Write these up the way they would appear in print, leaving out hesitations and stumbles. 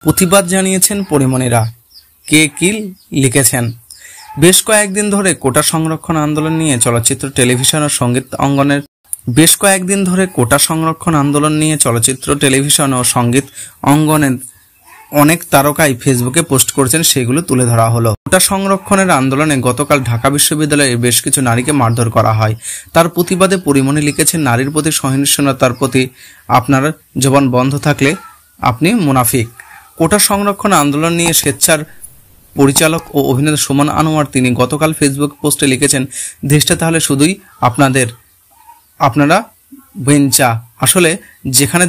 প্রতিবাদ জানিয়েছেন পরিমণিরা। কে কি লিখেছেন? বেশ কয়েকদিন ধরে কোটা সংরক্ষণ আন্দোলন নিয়ে চলচ্চিত্র, টেলিভিশন ও সঙ্গীত অঙ্গনের অনেক তারকাই ফেসবুকে পোস্ট করেছেন, সেগুলো তুলে ধরা হলো। কোটা সংরক্ষণের আন্দোলনে গতকাল ঢাকা বিশ্ববিদ্যালয়ে বেশ কিছু নারীকে মারধর করা হয়। তার প্রতিবাদে পরিমণি লিখেছেন, নারীর প্রতি সহিংসতার প্রতি আপনার জবান বন্ধ থাকলে আপনি মুনাফিক। কোটা সংরক্ষণ আন্দোলন নিয়ে স্বেচ্ছার পরিচালক ও অভিনেতা সুমন আনোয়ার তিনি গতকাল ফেসবুক পোস্টে লিখেছেন, দেশটা তাহলে শুধুই আপনারা বেঞ্চা। আসলে যেখানে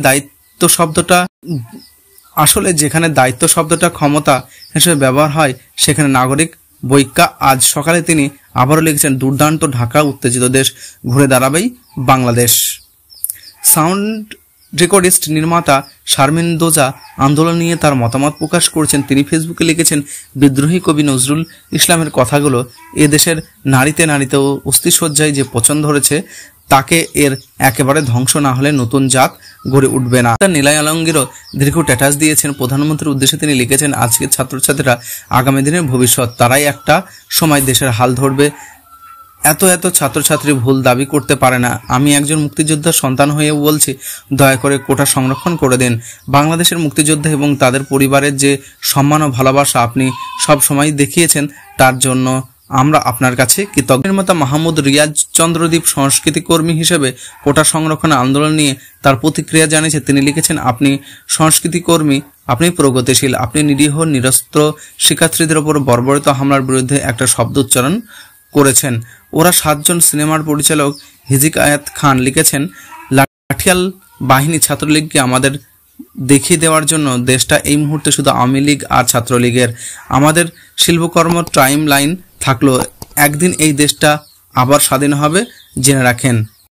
দায়িত্ব শব্দটা ক্ষমতা হিসেবে ব্যবহার হয়, সেখানে নাগরিক বৈক্যা। আজ সকালে তিনি আবারও লিখেছেন, দুর্দান্ত ঢাকা, উত্তেজিত দেশ, ঘুরে দাঁড়াবেই বাংলাদেশ। সাউন্ড রেকর্ডিস্ট নির্মাতা শারমিন দোজা আন্দোলন নিয়ে তার মতামত প্রকাশ করেছেন। তিনি ফেসবুকে লিখেছেন, বিদ্রোহী কবি নজরুল ইসলামের কথাগুলো এদেশের নারীতে ও অস্থিসজ্জায় যে পচন ধরেছে, তাকে এর একেবারে ধ্বংস না হলে নতুন জাত গড়ে উঠবে না। নীলাই আলমগীরও দীর্ঘ স্ট্যাটাস দিয়েছেন। প্রধানমন্ত্রীর উদ্দেশ্যে তিনি লিখেছেন, আজকের ছাত্রছাত্রীরা আগামী দিনের ভবিষ্যৎ, তারাই একটা সময় দেশের হাল ধরবে। এত ছাত্রছাত্রী ভুল দাবি করতে পারে না। আমি একজন মুক্তিযোদ্ধার সন্তান হয়েও বলছি, দয়া করে কোটা সংরক্ষণ করে দিন। বাংলাদেশের মুক্তিযোদ্ধা এবং তাদের পরিবারের যে সম্মান ও ভালোবাসা আপনি সব সময় দেখিয়েছেন, তার জন্য আমরা আপনার কাছে কৃতজ্ঞ। নির্মাতা মাহমুদ রিয়াজ চন্দ্রদীপ সংস্কৃতি কর্মী হিসেবে কোটা সংরক্ষণ আন্দোলন নিয়ে তার প্রতিক্রিয়া জানিয়েছে। তিনি লিখেছেন, আপনি সংস্কৃতি কর্মী, আপনি প্রগতিশীল, আপনি নিরীহ নিরস্ত্র শিক্ষার্থীদের ওপর বর্বরিত হামলার বিরুদ্ধে একটা শব্দ উচ্চারণ করেছেন। ওরা 7 জন সিনেমার পরিচালক হিজিক আয়াত খান লিখেছেন, লাঠিয়াল বাহিনী ছাত্রলীগকে আমাদের দেখিয়ে দেওয়ার জন্য দেশটা এই মুহূর্তে শুধু আওয়ামী লীগ আর ছাত্রলীগের। আমাদের শিল্পকর্ম টাইম লাইন থাকলো, একদিন এই দেশটা আবার স্বাধীন হবে, জেনে রাখেন।